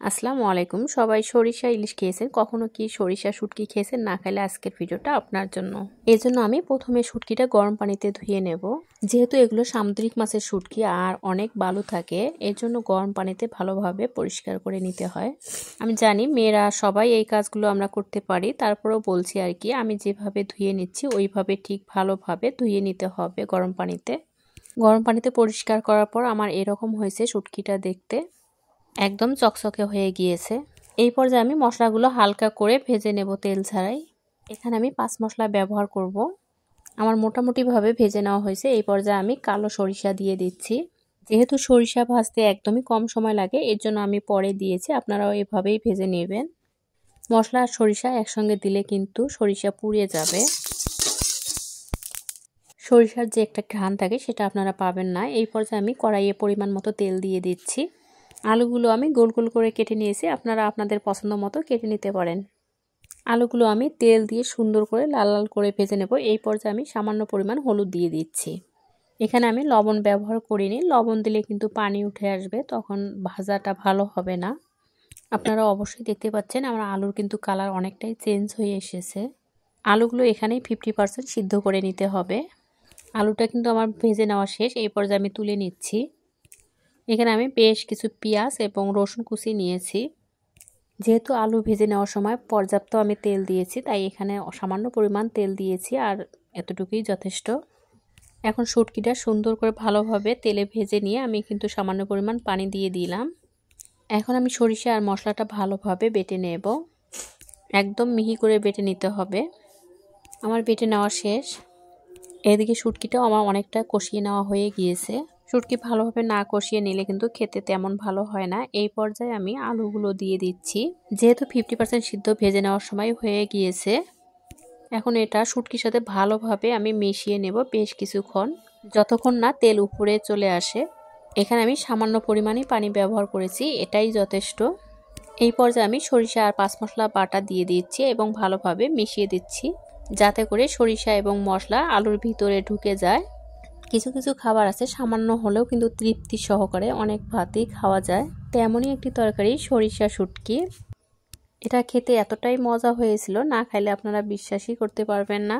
আসসালামু আলাইকুম। সবাই সরিষা ইলিশ খেয়েছেন, কখনো কি সরিষা শুটকি খেয়েছেন? না খেলে আজকের ভিডিওটা আপনার জন্য। এজন্য আমি প্রথমে শুটকিটা গরম পানিতে ধুয়ে নেব। যেহেতু এগুলো সামুদ্রিক মাছের শুটকি আর অনেক বালু থাকে, এর জন্য গরম পানিতে ভালোভাবে পরিষ্কার করে নিতে হয়। আমি জানি মেয়েরা সবাই এই কাজগুলো আমরা করতে পারি, তারপরেও বলছি আর কি, আমি যেভাবে ধুয়ে নিচ্ছি ওইভাবে ঠিক ভালোভাবে ধুয়ে নিতে হবে গরম পানিতে। গরম পানিতে পরিষ্কার করার পর আমার এরকম হয়েছে শুটকিটা দেখতে, একদম চকচকে হয়ে গিয়েছে। এই পর্যায়ে আমি মশলাগুলো হালকা করে ভেজে নেব তেল ছাড়াই। এখানে আমি 5 মশলা ব্যবহার করব। আমার মোটামুটিভাবে ভেজে নেওয়া হয়েছে। এই পর্যায়ে আমি কালো সরিষা দিয়ে দিচ্ছি। যেহেতু সরিষা ভাজতে একদমই কম সময় লাগে, এর জন্য আমি পরে দিয়েছি, আপনারাও এভাবেই ভেজে নেবেন। মশলা আর সরিষা একসঙ্গে দিলে কিন্তু সরিষা পুড়িয়ে যাবে। সরিষার যে একটা ঘ্রাণ থাকে সেটা আপনারা পাবেন না। এই পর্যায়ে আমি কড়াইয়ে পরিমাণ মতো তেল দিয়ে দিচ্ছি। আলুগুলো আমি গোল গোল করে কেটে নিয়েছি, আপনারা আপনাদের পছন্দ মতো কেটে নিতে পারেন। আলুগুলো আমি তেল দিয়ে সুন্দর করে লাল লাল করে ভেজে নেব। এই পর্যায়ে আমি সামান্য পরিমাণ হলুদ দিয়ে দিচ্ছি। এখানে আমি লবণ ব্যবহার করিনি, লবণ দিলে কিন্তু পানি উঠে আসবে, তখন ভাজাটা ভালো হবে না। আপনারা অবশ্যই দেখতে পাচ্ছেন আমার আলুর কিন্তু কালার অনেকটাই চেঞ্জ হয়ে এসেছে। আলুগুলো এখানেই 50% সিদ্ধ করে নিতে হবে। আলুটা কিন্তু আমার ভেজে নেওয়া শেষ। এই পর্যায়ে আমি তুলে নিচ্ছি। এখানে আমি বেশ কিছু পেঁয়াজ এবং রসুন কুচি নিয়েছি। যেহেতু আলু ভেজে নেওয়ার সময় পর্যাপ্ত আমি তেল দিয়েছি, তাই এখানে সামান্য পরিমাণ তেল দিয়েছি, আর এতটুকুই যথেষ্ট। এখন শুটকিটা সুন্দর করে ভালোভাবে তেলে ভেজে নিয়ে আমি কিন্তু সামান্য পরিমাণ পানি দিয়ে দিলাম। এখন আমি সরিষা আর মশলাটা ভালোভাবে বেটে নেব। একদম মিহি করে বেটে নিতে হবে। আমার বেটে নেওয়া শেষ। এদিকে শুটকিটাও আমার অনেকটা কষিয়ে নেওয়া হয়ে গিয়েছে। শুটকি ভালোভাবে না কষিয়ে নিলে কিন্তু খেতে তেমন ভালো হয় না। এই পর্যায়ে আমি আলুগুলো দিয়ে দিচ্ছি। যেহেতু 50% সিদ্ধ ভেজে নেওয়ার সময় হয়ে গিয়েছে, এখন এটা শুটকির সাথে ভালোভাবে আমি মিশিয়ে নেব বেশ কিছুক্ষণ, যতক্ষণ না তেল উপরে চলে আসে। এখানে আমি সামান্য পরিমাণে পানি ব্যবহার করেছি, এটাই যথেষ্ট। এই পর্যায়ে আমি সরিষা আর 5 মশলা বাটা দিয়ে দিচ্ছি এবং ভালোভাবে মিশিয়ে দিচ্ছি, যাতে করে সরিষা এবং মশলা আলুর ভিতরে ঢুকে যায়। কিছু কিছু খাবার আছে সামান্য হলেও কিন্তু তৃপ্তি সহকারে অনেক ভাতই খাওয়া যায়, তেমনই একটি তরকারি সরিষা শুটকি। এটা খেতে এতটাই মজা হয়েছিল, না খাইলে আপনারা বিশ্বাসই করতে পারবেন না।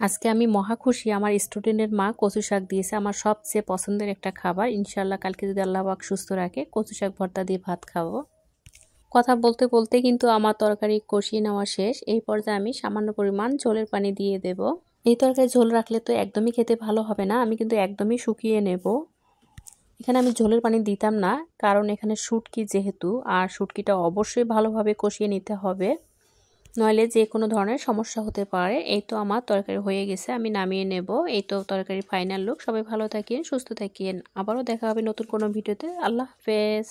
আজকে আমি মহা খুশি, আমার স্টুডেন্টের মা কচু শাক দিয়েছে, আমার সবচেয়ে পছন্দের একটা খাবার। ইনশাল্লাহ কালকে যদি আল্লাহ পাক সুস্থ রাখে কচু শাক ভর্তা দিয়ে ভাত খাবো। কথা বলতে বলতে কিন্তু আমার তরকারি কষিয়ে নেওয়া শেষ। এই পর্যায়ে আমি সামান্য পরিমাণ ঝোলের পানি দিয়ে দেব। এই তরকারি ঝোল রাখলে তো একদমই খেতে ভালো হবে না, আমি কিন্তু একদমই শুকিয়ে নেব। এখানে আমি ঝোলের পানি দিতাম না, কারণ এখানে শুটকি যেহেতু, আর শুটকিটা অবশ্যই ভালোভাবে কষিয়ে নিতে হবে, নইলে যে কোনো ধরনের সমস্যা হতে পারে। এই তো আমার তরকারি হয়ে গেছে, আমি নামিয়ে নেব। এই তো তরকারির ফাইনাল লুক। সবাই ভালো থাকেন, সুস্থ থাকেন। আবারও দেখা হবে নতুন কোনো ভিডিওতে। আল্লাহ হাফেজ।